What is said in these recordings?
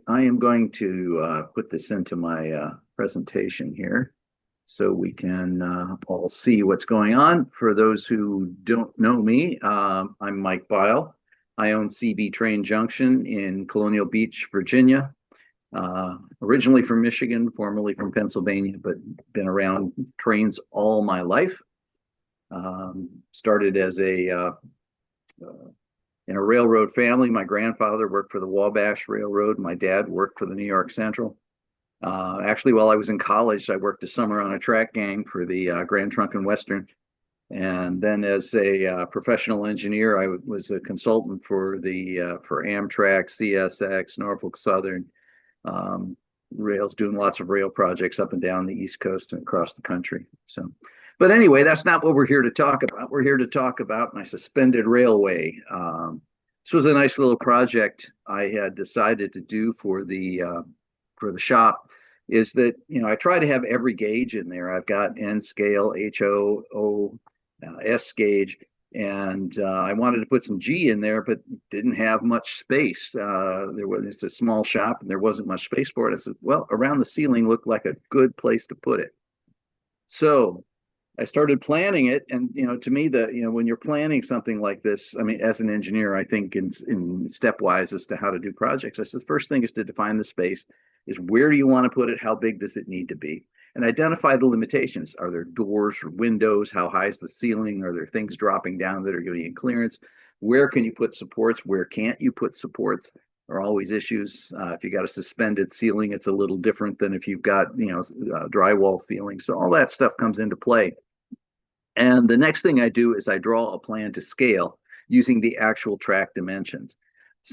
I am going to put this into my presentation here so we can all see what's going on. For those who don't know me, I'm Mike Byle. I own CB Train Junction in Colonial Beach, Virginia. Originally from Michigan, formerly from Pennsylvania, but been around trains all my life. Started as in a railroad family. My grandfather worked for the Wabash Railroad. My dad worked for the New York Central. Actually, while I was in college, I worked a summer on a track gang for the Grand Trunk and Western. And then as a professional engineer, I was a consultant for for Amtrak, CSX, Norfolk Southern, rails, doing lots of rail projects up and down the East Coast and across the country. So, but anyway, that's not what we're here to talk about. We're here to talk about my suspended railway. This was a nice little project I had decided to do for the shop. Is that I try to have every gauge in there. I've got N scale, HO, O, S gauge, and I wanted to put some G in there, but didn't have much space. There was just a small shop, and there wasn't much space for it. I said, well, around the ceiling looked like a good place to put it. So I started planning it, and to me, when you're planning something like this, I mean, as an engineer, I think in stepwise as to how to do projects. I said the first thing is to define the space. Is where do you want to put it? How big does it need to be? And identify the limitations. Are there doors or windows? How high is the ceiling? Are there things dropping down that are going to be in clearance? Where can you put supports? Where can't you put supports? Are always issues. If you got a suspended ceiling, it's a little different than if you've got drywall ceiling. So all that stuff comes into play. And the next thing I do is I draw a plan to scale using the actual track dimensions,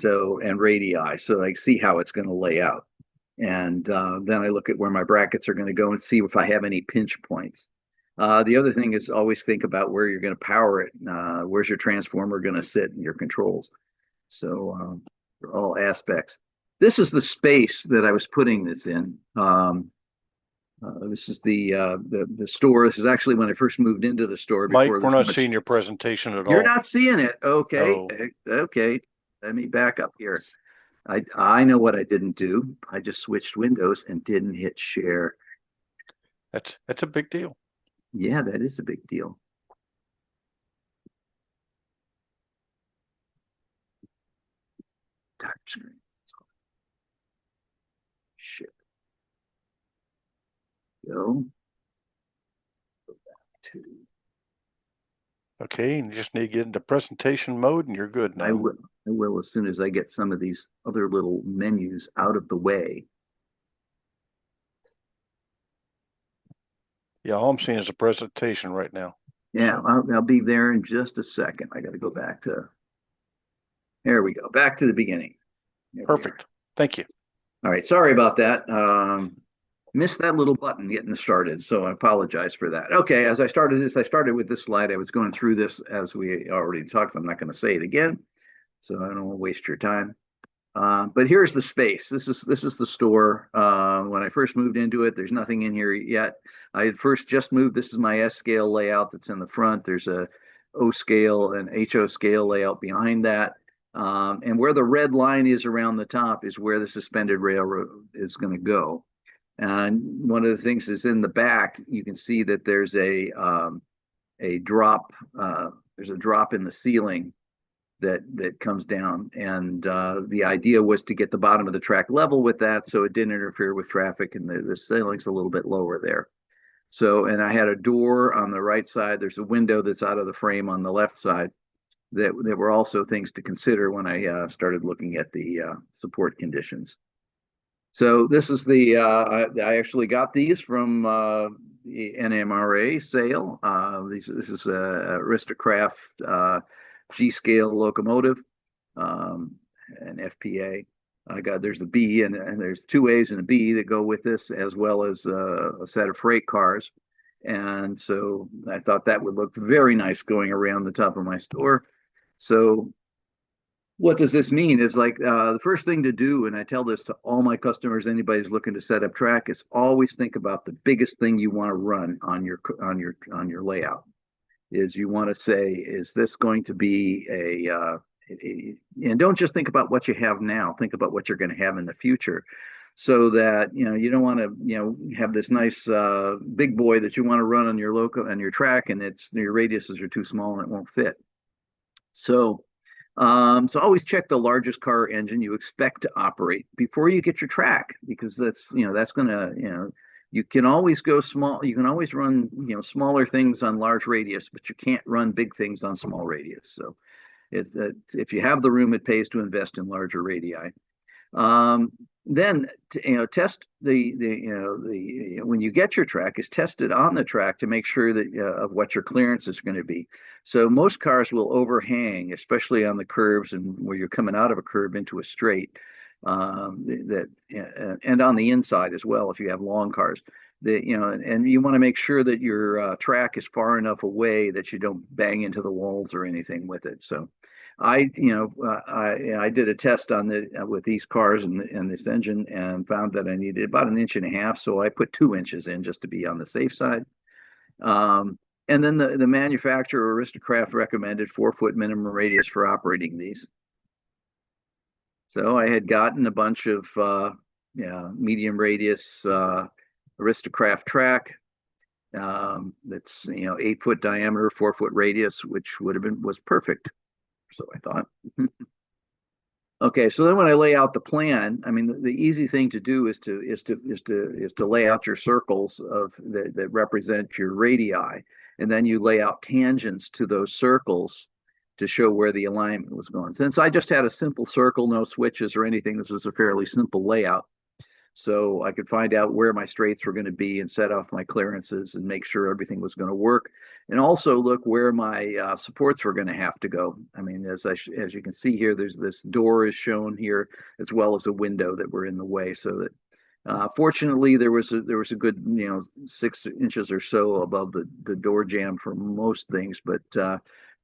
and radii, so I see how it's going to lay out. And then I look at where my brackets are going to go and see if I have any pinch points. The other thing is always think about where you're going to power it. Where's your transformer going to sit and your controls? So they're all aspects. This is the space that I was putting this in. This is the store. This is actually when I first moved into the store. Mike, we're not seeing your presentation at You're all. not seeing it. Okay. No. Okay. Let me back up here. I know what I didn't do. I just switched windows and didn't hit share. That's a big deal. Yeah, that is a big deal. Touch screen. Ship. Go. Go back to. Okay, and you just need to get into presentation mode and you're good now. I will as soon as I get some of these other little menus out of the way. Yeah, all I'm seeing is a presentation right now. Yeah, I'll be there in just a second. I got to go back to. There we go. Back to the beginning. Perfect. Thank you. All right. Sorry about that. Missed that little button getting started, so I apologize for that. Okay, as I started with this slide. I was going through this as we already talked. I'm not going to say it again, so I don't want to waste your time. But here's the space. This is the store. When I first moved into it, there's nothing in here yet. I had first just moved. This is my S scale layout that's in the front. There's a O scale and HO scale layout behind that. And where the red line is around the top is where the suspended railroad is going to go. And one of the things is in the back, you can see that there's a drop. There's a drop in the ceiling that comes down, and the idea was to get the bottom of the track level with that, so it didn't interfere with traffic, and the ceiling's a little bit lower there. So, and I had a door on the right side. There's a window that's out of the frame on the left side. That were also things to consider when I started looking at the support conditions. So this is I actually got these from the NMRA sale. This is a Aristocraft G-scale locomotive, an FPA. There's a B and there's two A's and a B that go with this, as well as a set of freight cars. And so I thought that would look very nice going around the top of my store. So what does this mean is the first thing to do, and I tell this to all my customers, anybody's looking to set up track, is always think about the biggest thing you want to run on your layout. Is you want to say, is this going to be and don't just think about what you have now, think about what you're going to have in the future, so that you don't want to have this nice big boy that you want to run on your local and your track, and it's your radiuses are too small and it won't fit. So so always check the largest car engine you expect to operate before you get your track, because that's gonna, you can always go small. You can always run, smaller things on large radius, but you can't run big things on small radius. So if you have the room, it pays to invest in larger radii. Um, then test when you get your track, is test it on the track to make sure that of what your clearance is going to be. So most cars will overhang, especially on the curves and where you're coming out of a curve into a straight. And on the inside as well if you have long cars. And you want to make sure that your track is far enough away that you don't bang into the walls or anything with it. So I did a test on with these cars and this engine and found that I needed about 1.5 inches. So I put 2 inches in just to be on the safe side. And then the manufacturer Aristocraft recommended 4-foot minimum radius for operating these. So I had gotten a bunch of medium radius Aristocraft track that's 8-foot diameter, 4-foot radius, which was perfect. So I thought. Okay, so then when I lay out the plan, I mean the easy thing to do is to lay out your circles that represent your radii, and then you lay out tangents to those circles to show where the alignment was going. Since I just had a simple circle, no switches or anything, this was a fairly simple layout. So I could find out where my straights were going to be and set off my clearances and make sure everything was going to work. And also look where my supports were going to have to go. I mean, as you can see here, there's this door is shown here, as well as a window that were in the way. So that fortunately there was a good 6 inches or so above the door jamb for most things, but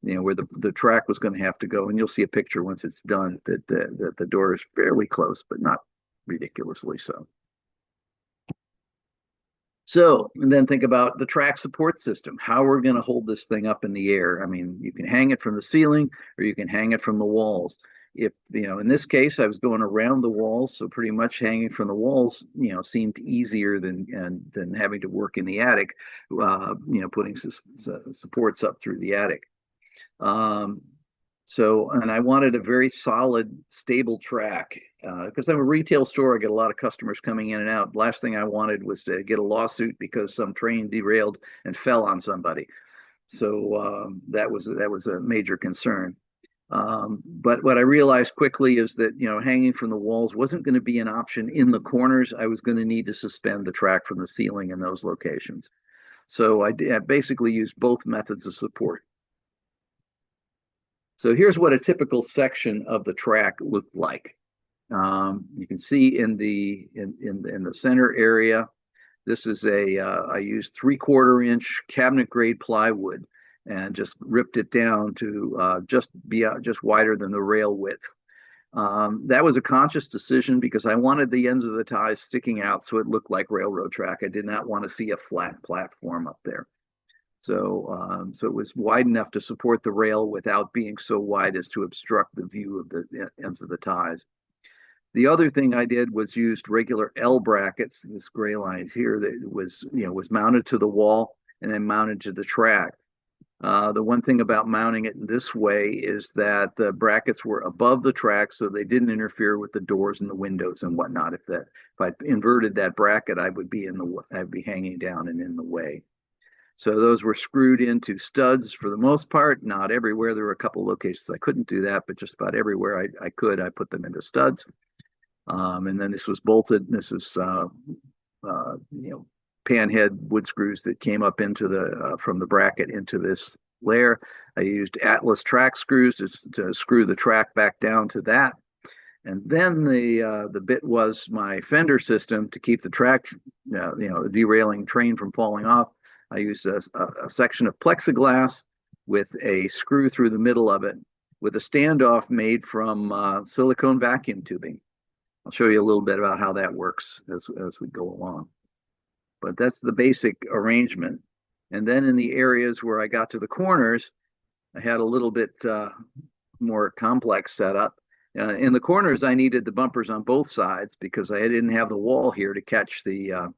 where the track was going to have to go, and you'll see a picture once it's done that the door is fairly close, but not ridiculously so. So, and then think about the track support system, how we're going to hold this thing up in the air. I mean, you can hang it from the ceiling or you can hang it from the walls. If, in this case, I was going around the walls, so pretty much hanging from the walls, seemed easier than having to work in the attic, putting supports up through the attic. So, and I wanted a very solid, stable track because I'm a retail store. I get a lot of customers coming in and out. Last thing I wanted was to get a lawsuit because some train derailed and fell on somebody. So that was a major concern. But what I realized quickly is that hanging from the walls wasn't going to be an option in the corners. I was going to need to suspend the track from the ceiling in those locations. So I basically used both methods of support. So here's what a typical section of the track looked like. You can see in the center area, this is I used 3/4 inch cabinet grade plywood and just ripped it down to just wider than the rail width. That was a conscious decision because I wanted the ends of the ties sticking out so it looked like railroad track. I did not want to see a flat platform up there. So, so it was wide enough to support the rail without being so wide as to obstruct the view of the ends of the ties. The other thing I did was used regular L brackets, this gray line here that was mounted to the wall and then mounted to the track. The one thing about mounting it in this way is that the brackets were above the track, so they didn't interfere with the doors and the windows and whatnot. If I inverted that bracket, I'd be hanging down and in the way. So those were screwed into studs for the most part, not everywhere. There were a couple of locations I couldn't do that, but just about everywhere I could, I put them into studs. And then this was bolted. This was, panhead wood screws that came up into from the bracket into this layer. I used Atlas track screws to screw the track back down to that. And then the bit was my fender system to keep the track, derailing train from falling off. I used a section of plexiglass with a screw through the middle of it with a standoff made from silicone vacuum tubing. I'll show you a little bit about how that works as we go along. But that's the basic arrangement. And then in the areas where I got to the corners, I had a little bit more complex setup. In the corners, I needed the bumpers on both sides because I didn't have the wall here to catch the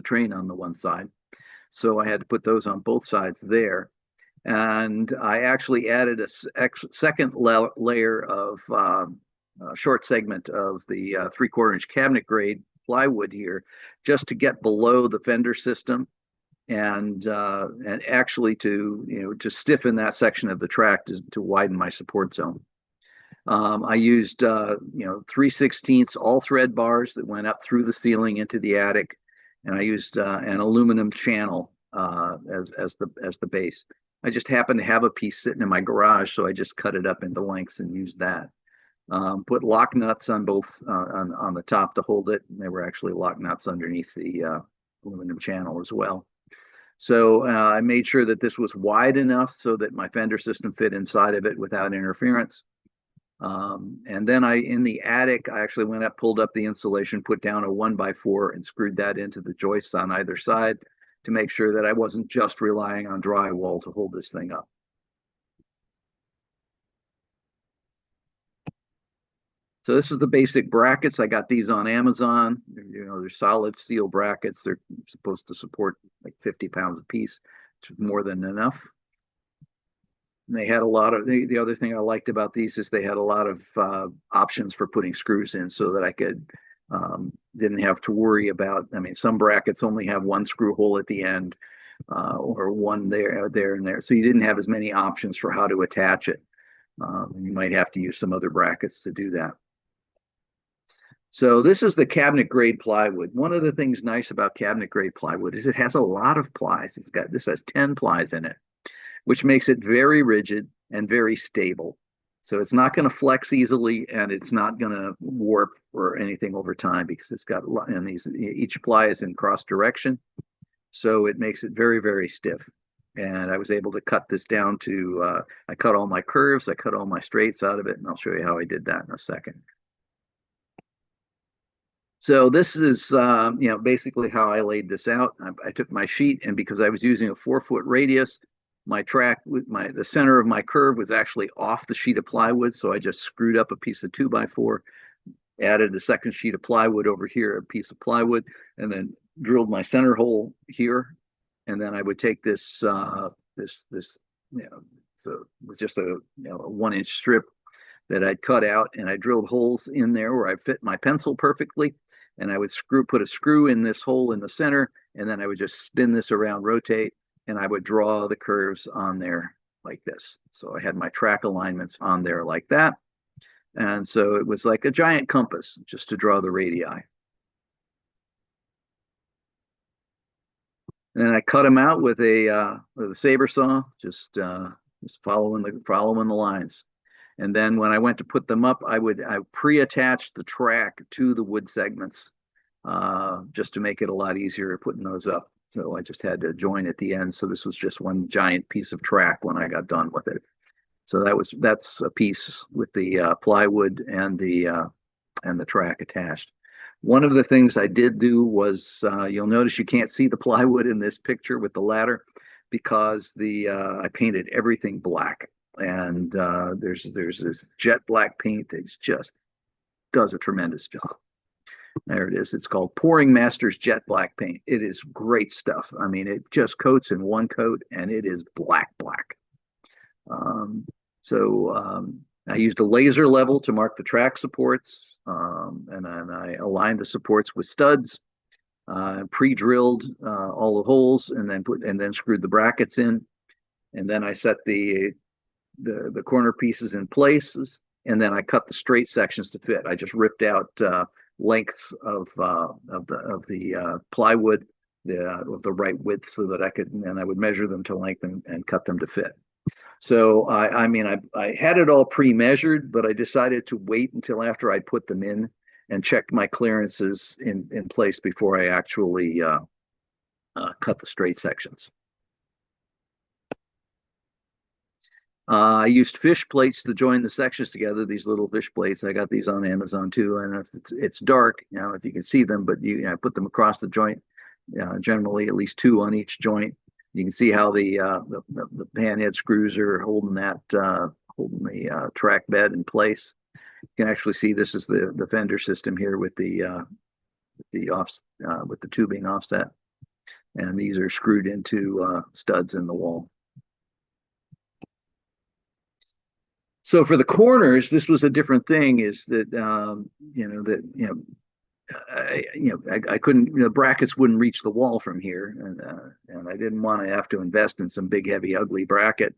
train on the one side. So I had to put those on both sides there. And I actually added a second layer of short segment of the 3/4 inch cabinet grade plywood here, just to get below the fender system and actually to stiffen that section of the track to widen my support zone. I used 3/16 all thread bars that went up through the ceiling into the attic, and I used an aluminum channel as the base. I just happened to have a piece sitting in my garage, so I just cut it up into lengths and used that. Put lock nuts on both on the top to hold it. They were actually lock nuts underneath the aluminum channel as well. So I made sure that this was wide enough so that my fender system fit inside of it without interference. And then in the attic, I actually went up, pulled up the insulation, put down a 1x4 and screwed that into the joists on either side to make sure that I wasn't just relying on drywall to hold this thing up. So this is the basic brackets. I got these on Amazon. They're solid steel brackets. They're supposed to support like 50 pounds a piece, which is more than enough. And they had a lot of, the other thing I liked about these is they had a lot of options for putting screws in so that I could, didn't have to worry about, I mean, some brackets only have one screw hole at the end or one there, and there. So you didn't have as many options for how to attach it. You might have to use some other brackets to do that. So this is the cabinet grade plywood. One of the things nice about cabinet grade plywood is it has a lot of plies. This has 10 plies in it, which makes it very rigid and very stable. So it's not going to flex easily, and it's not going to warp or anything over time because it's got, and each ply is in cross direction. So it makes it very, very stiff. And I was able to cut this down to, I cut all my curves, I cut all my straights out of it, and I'll show you how I did that in a second. So this is, basically how I laid this out. I took my sheet, and because I was using a 4-foot radius, my track with the center of my curve was actually off the sheet of plywood. So I just screwed up a piece of 2x4, added a second sheet of plywood over here, a piece of plywood, and then drilled my center hole here. And then I would take this, so with just a 1-inch strip that I'd cut out, and I drilled holes in there where I fit my pencil perfectly. And I would put a screw in this hole in the center, and then I would just spin this around, rotate, and I would draw the curves on there like this. So I had my track alignments on there like that. And so it was like a giant compass just to draw the radii. And then I cut them out with a saber saw, just following the lines. And then when I went to put them up, I pre-attached the track to the wood segments just to make it a lot easier putting those up. So I just had to join at the end. So this was just one giant piece of track when I got done with it. So that's a piece with the plywood and the track attached. One of the things I did do was you'll notice you can't see the plywood in this picture with the ladder because I painted everything black. And there's this jet black paint that just does a tremendous job. There it is. It's called Pouring Masters Jet Black Paint. It is great stuff. I mean, it just coats in one coat, and it is black. I used a laser level to mark the track supports, and then I aligned the supports with studs, pre-drilled all the holes, and then screwed the brackets in, and then I set the corner pieces in places, and then I cut the straight sections to fit. I just ripped out lengths of the plywood of the right width so that I would measure them to length and cut them to fit. So I had it all pre-measured, but I decided to wait until after I put them in and checked my clearances in place before I actually cut the straight sections. I used fish plates to join the sections together, these little fish plates. I got these on Amazon too. And it's dark, if you can see them, but I put them across the joint, generally at least 2 on each joint. You can see how the pan head screws are holding holding the track bed in place. You can actually see this is the fender system here with with the tubing offset, and these are screwed into studs in the wall. So for the corners, this was a different thing. Is that I couldn't, brackets wouldn't reach the wall from here, and I didn't want to have to invest in some big, heavy, ugly bracket.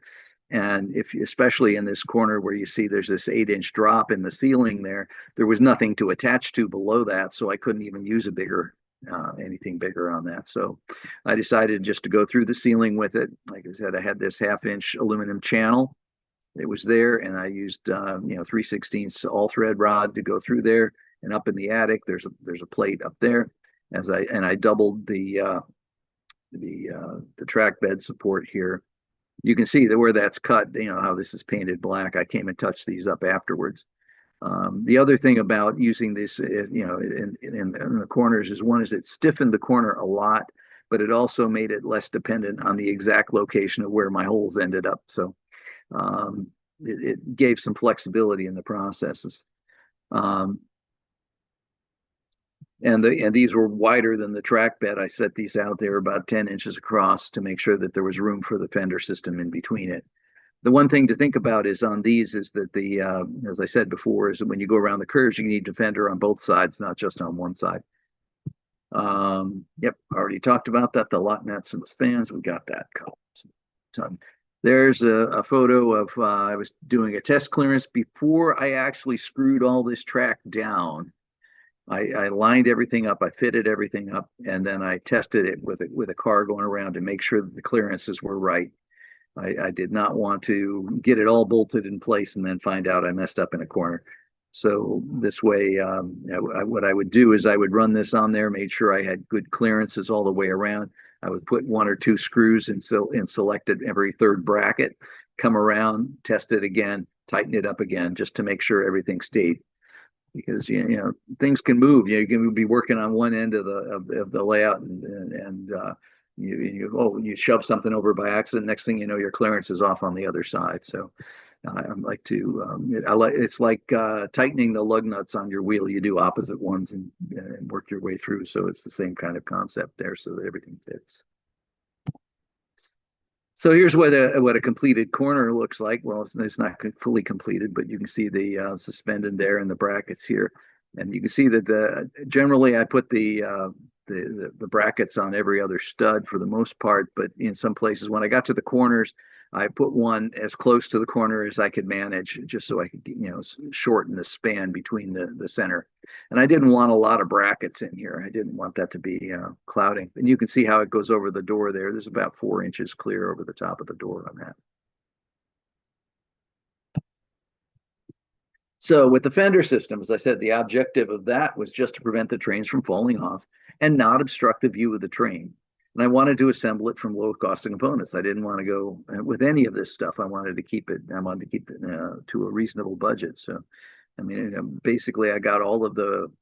And especially in this corner where you see there's this 8-inch drop in the ceiling there was nothing to attach to below that, so I couldn't even use anything bigger on that. So I decided just to go through the ceiling with it. Like I said, I had this 1/2-inch aluminum channel. It was there, and I used 3/16 all thread rod to go through there. And up in the attic, there's a plate up there. I doubled the track bed support here. You can see that where that's cut, how this is painted black. I came and touched these up afterwards. The other thing about using this is, in the corners is one is it stiffened the corner a lot, but it also made it less dependent on the exact location of where my holes ended up. So it gave some flexibility in the processes. And these were wider than the track bed. I set these out there about 10 inches across to make sure that there was room for the fender system in between it. The one thing to think about is on these is that as I said before, is that when you go around the curves, you need a fender on both sides, not just on one side. Yep, already talked about that. The lock nuts and the spans, we got that covered. So there's a photo of I was doing a test clearance before I actually screwed all this track down. I lined everything up, I fitted everything up, and then I tested it with a car going around to make sure that the clearances were right. I did not want to get it all bolted in place and then find out I messed up in a corner. So this way, what I would do is I would run this on there, made sure I had good clearances all the way around. I would put 1 or 2 screws and selected every third bracket, come around, test it again, tighten it up again, just to make sure everything stayed. Because things can move. You can be working on one end of the layout, and you shove something over by accident. Next thing you know, your clearance is off on the other side. So I like to it's like tightening the lug nuts on your wheel. You do opposite ones and work your way through. So it's the same kind of concept there, so that everything fits. So here's what a completed corner looks like. Well, it's not fully completed, but you can see the suspended there and the brackets here, and you can see that generally I put the brackets on every other stud for the most part, but in some places when I got to the corners, I put one as close to the corner as I could manage, just so I could shorten the span between the center. And I didn't want a lot of brackets in here. I didn't want that to be clouding. And you can see how it goes over the door there. There's about 4 inches clear over the top of the door on that. So with the fender system, as I said, the objective of that was just to prevent the trains from falling off and not obstruct the view of the train. And I wanted to assemble it from low cost components. I didn't want to go with any of this stuff. I wanted to keep it to a reasonable budget. So, I mean, basically, I got all of the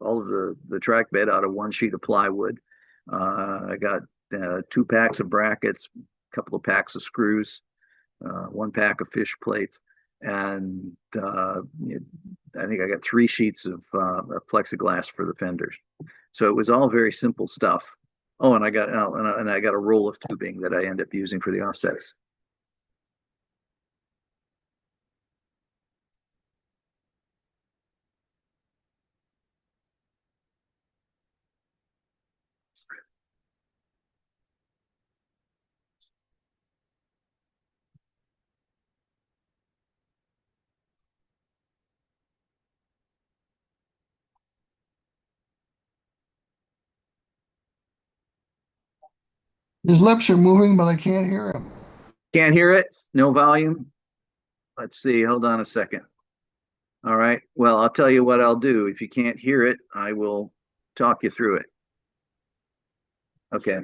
track bed out of 1 sheet of plywood. I got 2 packs of brackets, a couple of packs of screws, 1 pack of fish plates, and I think I got 3 sheets of plexiglass for the fenders. So it was all very simple stuff. Oh, and I got a roll of tubing that I end up using for the offsets. His lips are moving, but I can't hear him. Can't hear it? No volume? Let's see. Hold on a second. All right. Well, I'll tell you what I'll do. If you can't hear it, I will talk you through it. Okay.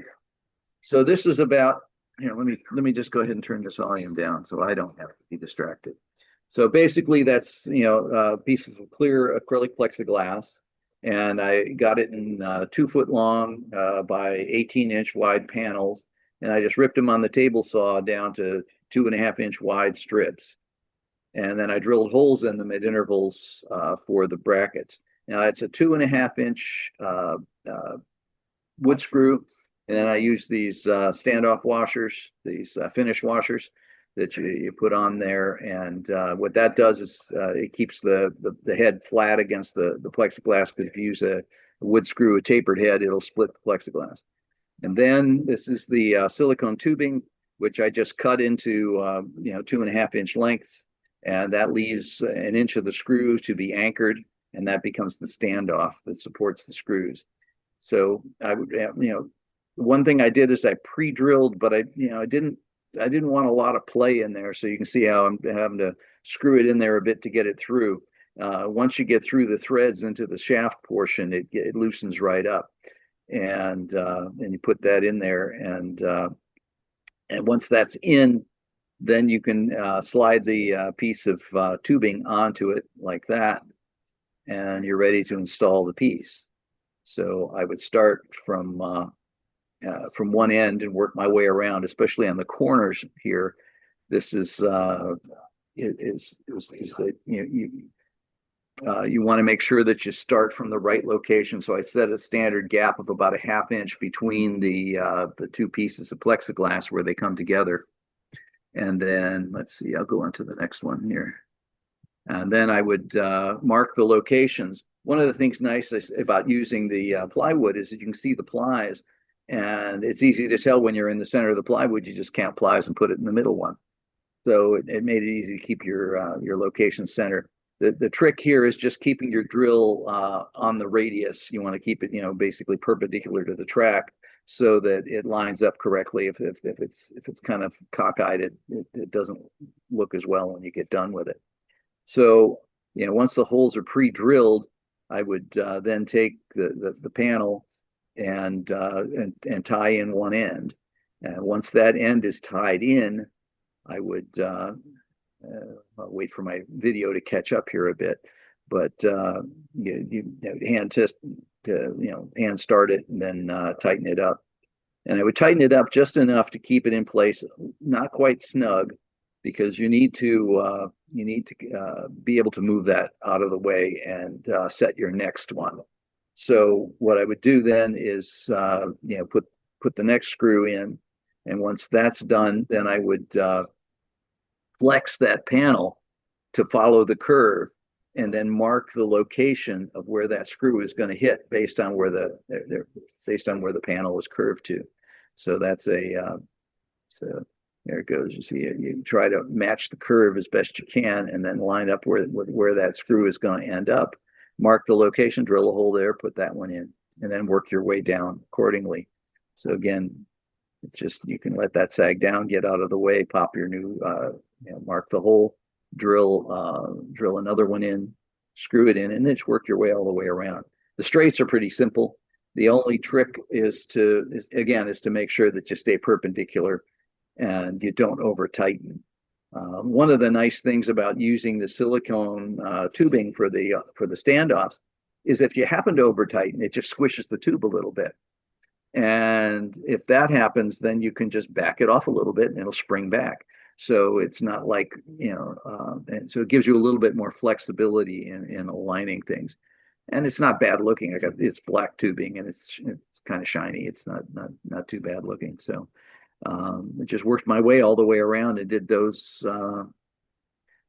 So this is about, let me just go ahead and turn this volume down so I don't have to be distracted. So basically that's, pieces of clear acrylic plexiglass, and I got it in 2 foot long by 18-inch wide panels, and I just ripped them on the table saw down to 2.5-inch wide strips. and then I drilled holes in them at intervals for the brackets. Now it's a 2.5 inch wood screw, and then I use these standoff washers, these finish washers that you put on there. And what that does is it keeps the head flat against the plexiglass, because if you use a wood screw, a tapered head, it'll split the plexiglass. And then this is the silicone tubing, which I just cut into 2.5 inch lengths, and that leaves an inch of the screws to be anchored, and that becomes the standoff that supports the screws. So I would, one thing I did is I pre-drilled, but I didn't want a lot of play in there. So you can see how I'm having to screw it in there a bit to get it through. Once you get through the threads into the shaft portion, it loosens right up, and you put that in there, and once that's in, then you can slide the piece of tubing onto it like that, and you're ready to install the piece. So I would start from one end and work my way around, especially on the corners here. This is the you want to make sure that you start from the right location. So I set a standard gap of about 1/2 inch between the two pieces of plexiglass where they come together. And then let's see, I'll go on to the next one here. And then I would mark the locations. One of the things nice about using the plywood is that you can see the plies, and it's easy to tell when you're in the center of the plywood. You just count plies and put it in the middle one. So it made it easy to keep your location center. The trick here is just keeping your drill on the radius. You want to keep it, basically perpendicular to the track, so that it lines up correctly. If it's kind of cockeyed, it doesn't look as well when you get done with it. So once the holes are pre-drilled, I would then take the panel and tie in one end. And once that end is tied in, I would I'll wait for my video to catch up here a bit, but you hand test to hand start it, and then tighten it up. And I would tighten it up just enough to keep it in place, not quite snug, because you need to be able to move that out of the way and set your next one. So what I would do then is put the next screw in, and once that's done, then I would flex that panel to follow the curve, and then mark the location of where that screw is going to hit based on where the panel is curved to. So that's so there it goes. You see, you try to match the curve as best you can, and then line up where that screw is going to end up. Mark the location, drill a hole there, put that one in, and then work your way down accordingly. So again, it's just, you can let that sag down, get out of the way, pop your new, mark the hole, drill another one in, screw it in, and then just work your way all the way around. The straights are pretty simple. The only trick is to make sure that you stay perpendicular and you don't over tighten. One of the nice things about using the silicone tubing for the standoffs is if you happen to over tighten, it just squishes the tube a little bit. And if that happens, then you can just back it off a little bit and it'll spring back. So it's not like, and so it gives you a little bit more flexibility in aligning things. And it's not bad looking. It's black tubing, and it's kind of shiny. It's not too bad looking. So it just worked my way all the way around and did those.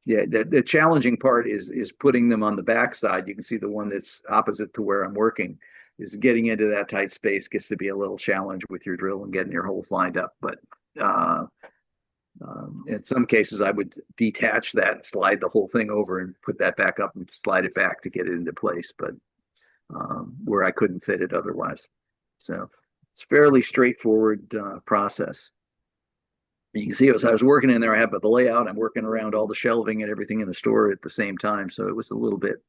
The challenging part is putting them on the backside. You can see the one that's opposite to where I'm working is getting into that tight space. Gets to be a little challenge with your drill and getting your holes lined up. But in some cases, I would detach that, slide the whole thing over, and put that back up and slide it back to get it into place. But where I couldn't fit it otherwise, so it's fairly straightforward process. You can see as I was working in there, I have the layout. I'm working around all the shelving and everything in the store at the same time, so it was a little bit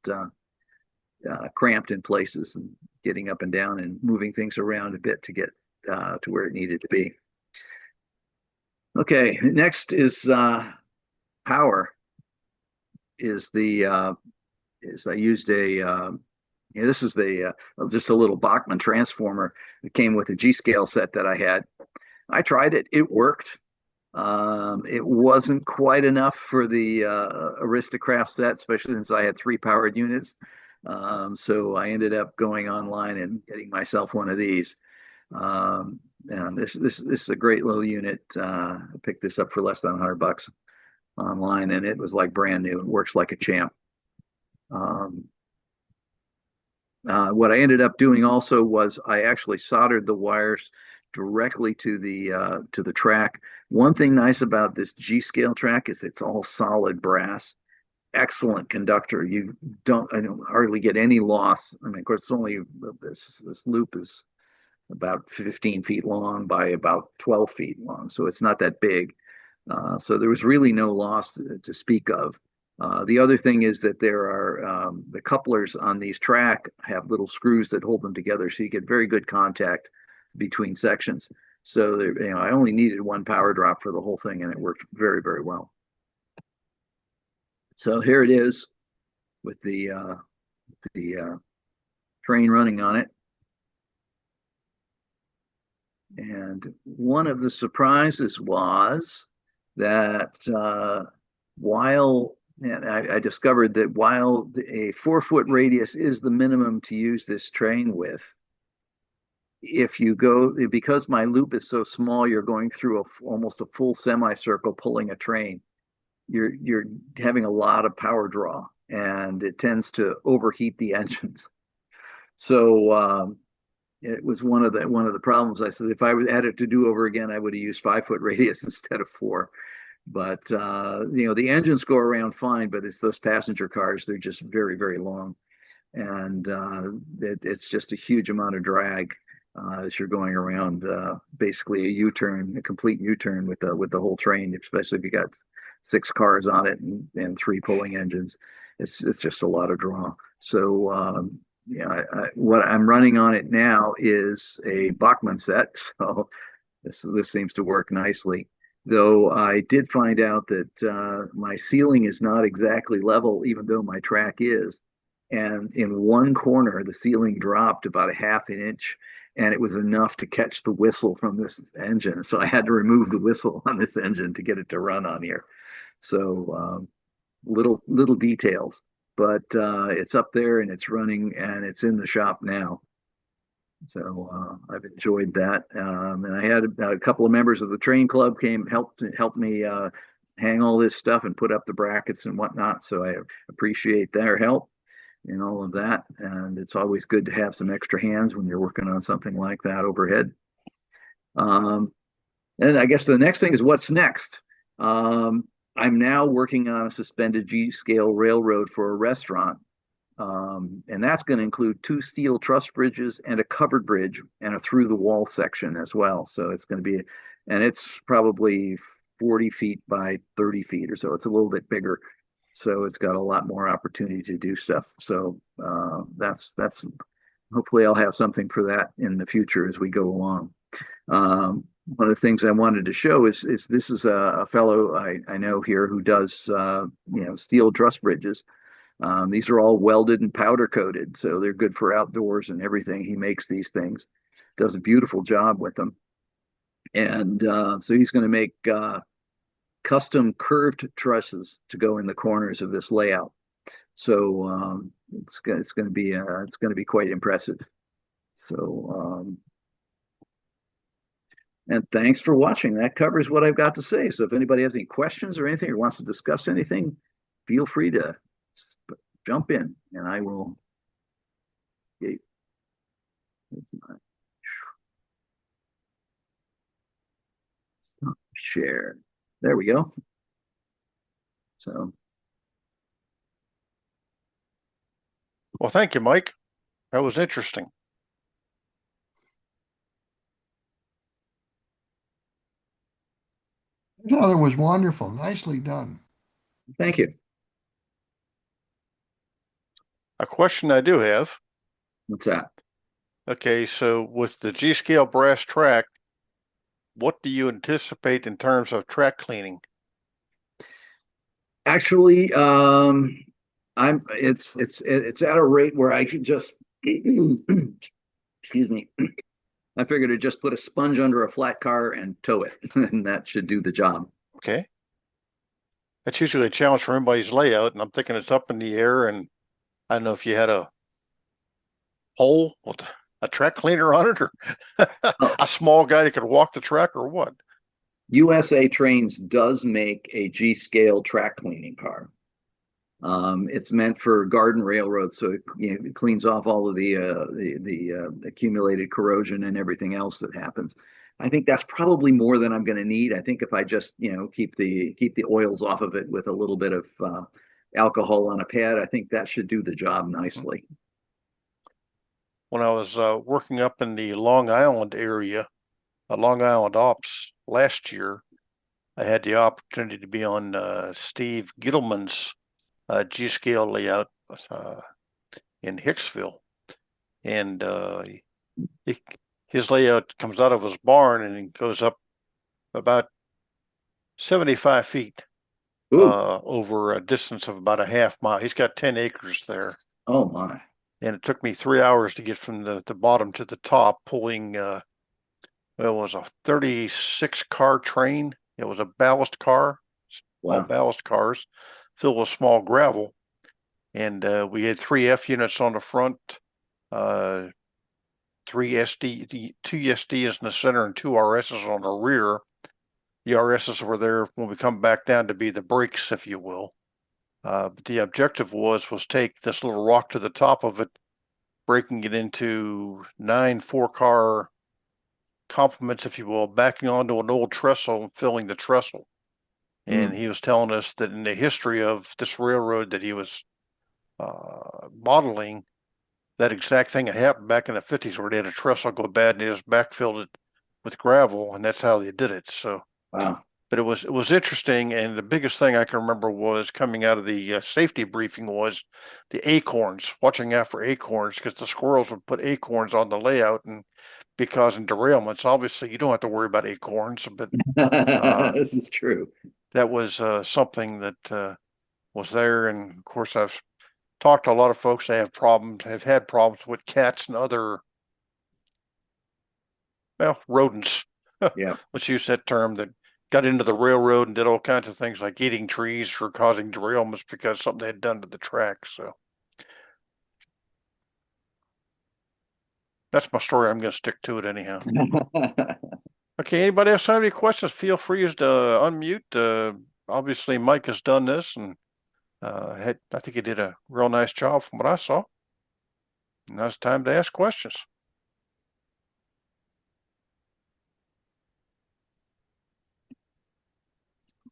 cramped in places, and getting up and down and moving things around a bit to get to where it needed to be. Okay, next is power. I used this is just a little Bachmann transformer that came with a G-scale set that I had. I tried it. It worked. It wasn't quite enough for the Aristocraft set, especially since I had 3 powered units. So I ended up going online and getting myself one of these. And this is a great little unit. I picked this up for less than $100 online, and it was like brand new. It works like a champ. Um, what I ended up doing also was I actually soldered the wires directly to the track. One thing nice about this G scale track is it's all solid brass. Excellent conductor. I don't hardly get any loss. I mean, of course, it's only this loop is about 15 feet long by about 12 feet long, so it's not that big. So there was really no loss to speak of. The other thing is that there are the couplers on these track have little screws that hold them together, so you get very good contact between sections. So there, I only needed 1 power drop for the whole thing, and it worked very, very well. So here it is with the train running on it. And one of the surprises was that while and I discovered that while a 4-foot radius is the minimum to use this train with, if you go, because my loop is so small, you're going through almost a full semicircle pulling a train. You're having a lot of power draw, and it tends to overheat the engines. So it was one of the problems. I said if I had it to do over again, I would have used 5-foot radius instead of 4. But the engines go around fine, but it's those passenger cars, they're just very, very long. And it's just a huge amount of drag as you're going around basically a U-turn, a complete U-turn with the whole train, especially if you got 6 cars on it and 3 pulling engines. It's just a lot of draw. So what I'm running on it now is a Bachmann set. So this seems to work nicely. Though I did find out that my ceiling is not exactly level, even though my track is. And in one corner, the ceiling dropped about a half an inch, and it was enough to catch the whistle from this engine. So I had to remove the whistle on this engine to get it to run on here. So little details, but it's up there and it's running and it's in the shop now. So I've enjoyed that, and I had a couple of members of the train club help me hang all this stuff and put up the brackets and whatnot. So I appreciate their help in all of that, and it's always good to have some extra hands when you're working on something like that overhead. Um, and I guess the next thing is what's next. I'm now working on a suspended G scale railroad for a restaurant. And that's going to include 2 steel truss bridges and a covered bridge and a through the wall section as well. So it's going to be, and it's probably 40 feet by 30 feet or so. It's a little bit bigger. So it's got a lot more opportunity to do stuff. So that's hopefully I'll have something for that in the future as we go along. One of the things I wanted to show is this is a fellow I know here who does steel truss bridges. These are all welded and powder coated, so they're good for outdoors and everything. He makes these things, does a beautiful job with them. And so he's going to make custom curved trusses to go in the corners of this layout. So it's going to be quite impressive. So and thanks for watching. That covers what I've got to say. So if anybody has any questions or anything or wants to discuss anything, feel free to jump in and I will share. There we go. So Well, thank you, Mike. That was interesting. I thought it was wonderful. Nicely done. thank you. A question I do have. What's that? Okay, so with the G scale brass track, what do you anticipate in terms of track cleaning? Actually, it's at a rate where I can just excuse me. I figured to just put a sponge under a flat car and tow it, and that should do the job. Okay. That's usually a challenge for anybody's layout, and I'm thinking it's up in the air, and I don't know if you had a pole with a track cleaner on it, or Oh. a small guy that could walk the track, or what. USA Trains does make a G-scale track cleaning car. It's meant for garden railroads, so it cleans off all of the accumulated corrosion and everything else that happens. I think that's probably more than I'm going to need. I think if I just keep the oils off of it with a little bit of alcohol on a pad, I think that should do the job nicely. When I was working up in the Long Island area, Long Island Ops last year, I had the opportunity to be on Steve Gittleman's G-scale layout in Hicksville, and his layout comes out of his barn and it goes up about 75 feet over a distance of about a half mile. He's got 10 acres there. Oh my. And it took me 3 hours to get from the bottom to the top, pulling, it was a 36 car train. It was a ballast car, all Wow. ballast cars filled with small gravel. And we had 3 F units on the front, 3 SD, 2 SDs in the center and 2 RSs on the rear. The RSs were there when we come back down to be the brakes, if you will. But the objective was take this little rock to the top of it, breaking it into 9 4-car complements, if you will, backing onto an old trestle and filling the trestle. And he was telling us that in the history of this railroad that he was modeling, that exact thing had happened back in the 50s where they had a trestle go bad and they just backfilled it with gravel, and that's how they did it. So wow. But it was interesting, and the biggest thing I can remember was coming out of the safety briefing was the acorns, watching out for acorns, because the squirrels would put acorns on the layout and be causing derailments. Obviously, you don't have to worry about acorns, but this is true. that was something that was there. And of course, I've talked to a lot of folks that have had problems with cats and other, rodents. Yeah. Let's use that term, that got into the railroad and did all kinds of things like eating trees for causing derailments because something they had done to the track. So that's my story. I'm going to stick to it anyhow. Okay. Anybody else have any questions? Feel free to unmute. Obviously, Mike has done this, and I think he did a real nice job from what I saw. Now it's time to ask questions.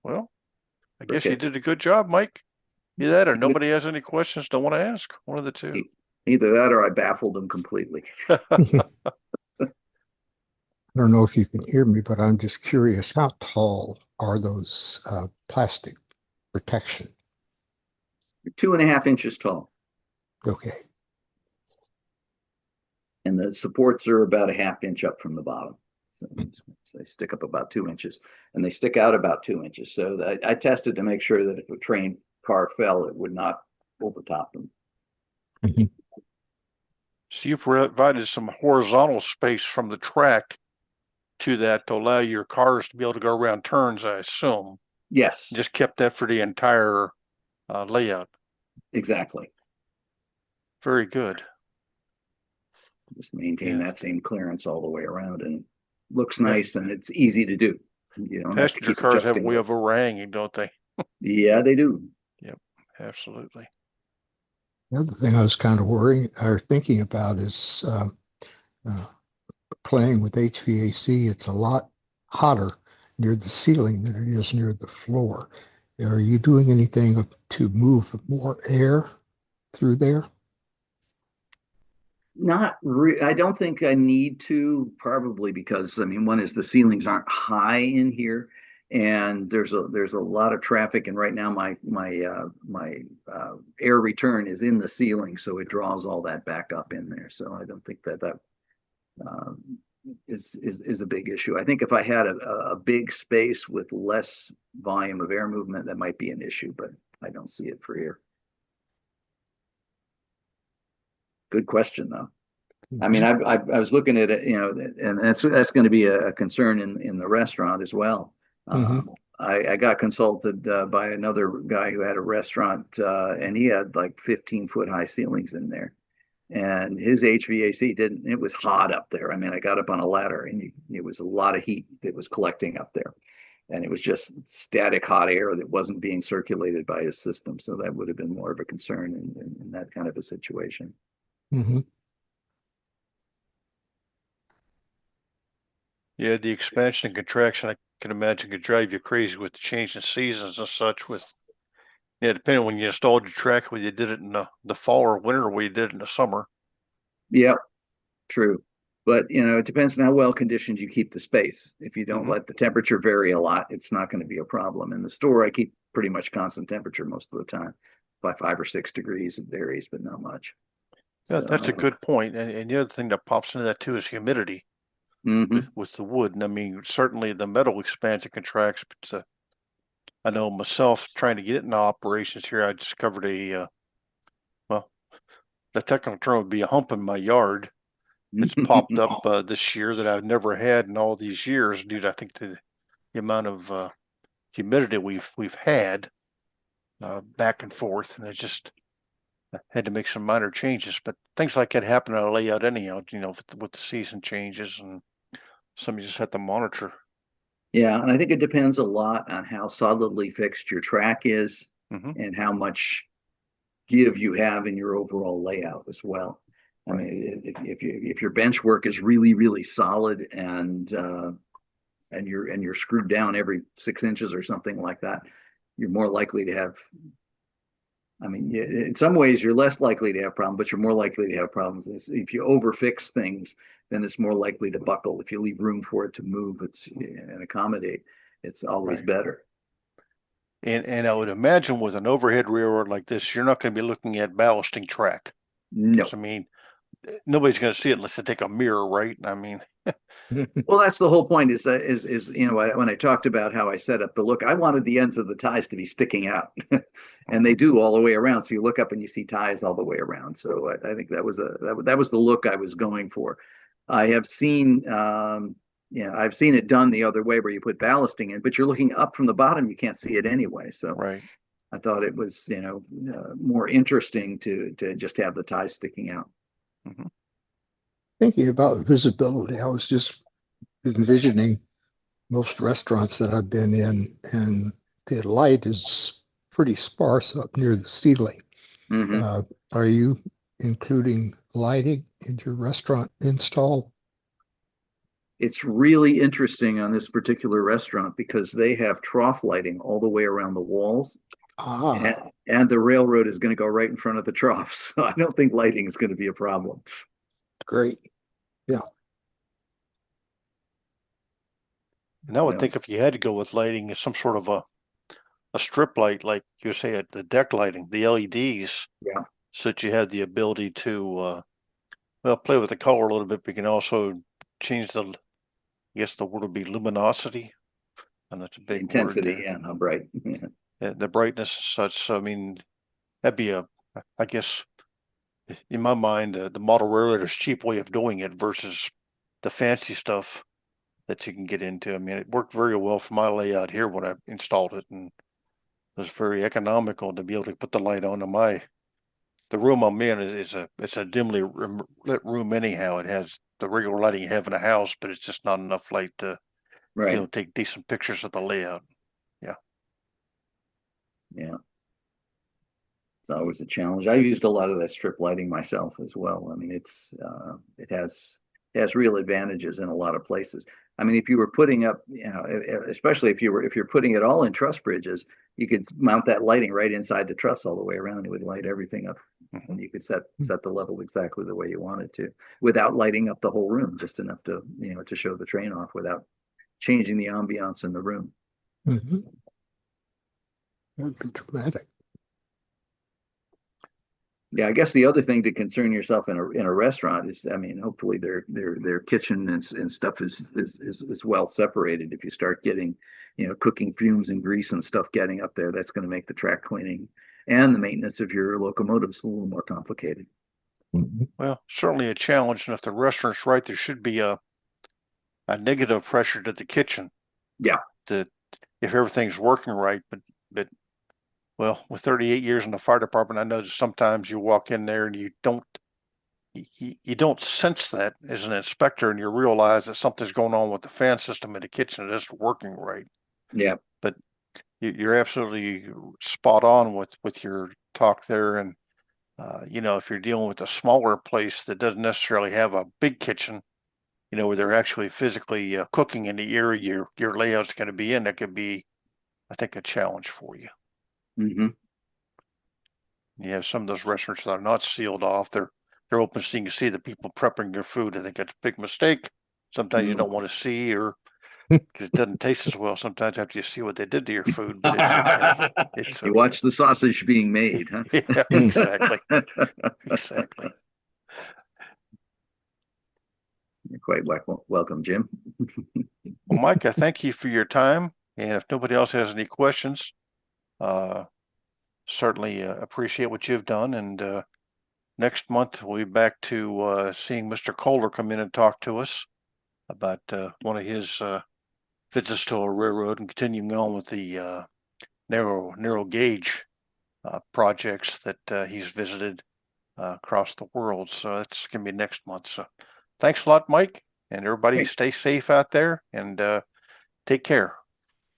Well, I guess you did a good job, Mike. Either that or nobody has any questions, don't want to ask. One of the two. Either that or I baffled them completely. I don't know if you can hear me, but I'm just curious, how tall are those plastic protection? 2.5 inches tall. Okay. And the supports are about a 1/2 inch up from the bottom. So they stick up about 2 inches, and they stick out about 2 inches. So I tested to make sure that if a train car fell, it would not overtop them. Mm-hmm. So you've provided some horizontal space from the track to that to allow your cars to be able to go around turns, I assume. Yes. Just kept that for the entire layout. Exactly. Very good. Just maintain that same clearance all the way around, and looks nice, and it's easy to do. You don't have to Passenger keep cars have a adjusting way of this. overhanging, don't they? Yeah, they do. Yep, absolutely. The other thing I was kind of worrying or thinking about is playing with HVAC. It's a lot hotter near the ceiling than it is near the floor. Are you doing anything to move more air through there? I don't think I need to, probably because, I mean, one is the ceilings aren't high in here, and there's a lot of traffic, and right now my air return is in the ceiling, so it draws all that back up in there. So I don't think that is a big issue. I think if I had a big space with less volume of air movement, that might be an issue, but I don't see it for here. Good question, though. I mean, I was looking at it, you know, and that's going to be a concern in the restaurant as well. Mhm. I got consulted by another guy who had a restaurant, and he had like 15-foot high ceilings in there, and his HVAC didn't. It was hot up there. I mean, I got up on a ladder, and it was a lot of heat that was collecting up there, and it was just static hot air that wasn't being circulated by his system. So that would have been more of a concern in that kind of a situation. Mhm. Yeah, the expansion and contraction, I can imagine could drive you crazy with the change in seasons and such with, yeah, depending on when you installed your track, whether you did it in the fall or winter, or whether you did it in the summer. Yeah, true. But you know, it depends on how well conditioned you keep the space. If you don't Hmm. let the temperature vary a lot, it's not going to be a problem. In the store, I keep pretty much constant temperature most of the time. By 5 or 6 degrees, it varies, but not much. Yeah, that's a So, good point. And the other thing that pops into that too is humidity mhm. with the wood. And I mean, certainly the metal expands and contracts, but I know myself trying to get it into operations here, I discovered well, the technical term would be a hump in my yard that's popped up this year that I've never had in all these years due to, I think, the amount of humidity we've had back and forth, and it just had to make some minor changes. But things like that happen on a layout anyhow, you know, with the season changes, and somebody just had to monitor. Yeah, and I think it depends a lot on how solidly fixed your track is Hmm. and how much give you have in your overall layout as well. I Right, mean, if your bench work is really solid and you're screwed down every 6 inches or something like that, you're more likely to have. I mean, in some ways, you're less likely to have problems, but you're more likely to have problems. If you overfix things, then it's more likely to buckle. If you leave room for it to move, and accommodate, it's always right. better. And I would imagine with an overhead railroad like this, you're not going to be looking at ballasting track because No. I mean, nobody's going to see it unless they take a mirror, right? I mean, Well, that's the whole point. Is you know when I talked about how I set up the look, I wanted the ends of the ties to be sticking out, and they mhm, do all the way around. So you look up and you see ties all the way around. So I think that was the look I was going for. I have seen I've seen it done the other way where you put ballasting in, but you're looking up from the bottom, you can't see it anyway. So right. I thought it was more interesting to just have the ties sticking out. Hmm. Thinking about visibility, I was just envisioning most restaurants that I've been in, and the light is pretty sparse up near the ceiling. Hmm. Uh, are you including lighting in your restaurant install? It's really interesting on this particular restaurant because they have trough lighting all the way around the walls, and, Ah, and the railroad is going to go right in front of the troughs. So I don't think lighting is going to be a problem. great. Yeah. And I would Yeah. think if you had to go with lighting, some sort of a strip light, like you say at the deck lighting, the LEDs, Yeah. so that you had the ability to well play with the color a little bit, but you can also change the, I guess the word would be luminosity, and that's a big word Intensity. there. Yeah. How bright. Yeah. The brightness and such. So I mean, that'd be I guess, in my mind, the model railroader's cheap way of doing it versus the fancy stuff that you can get into. I mean, it worked very well for my layout here when I installed it, and it was very economical to be able to put the light on. The room I'm in is it's a dimly lit room anyhow. It has the regular lighting you have in a house, but it's just not enough light to be Right. able to take decent pictures of the layout. Yeah. Yeah. It's always a challenge. I used a lot of that strip lighting myself as well. I mean, it has real advantages in a lot of places. I mean, if you were putting up, especially if you're putting it all in truss bridges, you could mount that lighting right inside the truss all the way around. It would light everything up, Hmm. and you could set the level exactly the way you wanted to, without lighting up the whole room, just enough to show the train off without changing the ambiance in the room. Mhm. That'd be dramatic. Yeah, I guess the other thing to concern yourself in a restaurant is, I mean, hopefully their kitchen and stuff is well separated. If you start getting, cooking fumes and grease and stuff getting up there, that's going to make the track cleaning and the maintenance of your locomotives a little more complicated. Mhm. Well, certainly a challenge, and if the restaurant's right, there should be a negative pressure to the kitchen. Yeah. That if everything's working right, but well, with 38 years in the fire department, I know that sometimes you walk in there and you don't sense that as an inspector, and you realize that something's going on with the fan system in the kitchen that isn't working right. Yeah. But you're absolutely spot on with your talk there, and if you're dealing with a smaller place that doesn't necessarily have a big kitchen, where they're actually physically cooking in the area your layout's going to be in, that could be, I think, a challenge for you. Hmm. You have some of those restaurants that are not sealed off. They're open so you can see the people prepping your food. I think that's a big mistake. Sometimes you don't want to see, or because it doesn't taste as well sometimes after you see what they did to your food, but it's okay. It's You okay. watch the sausage being made, huh? Yeah, exactly. Exactly. You're quite welcome, Jim. Well, Mike, I thank you for your time. And if nobody else has any questions, certainly appreciate what you've done. And next month, we'll be back to seeing Mr. Kohler come in and talk to us about one of his visits to a railroad and continuing on with the narrow gauge projects that he's visited across the world. So that's going to be next month. So thanks a lot, Mike, and everybody Great. stay safe out there and take care.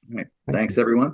All right. Thank Thanks, you. everyone.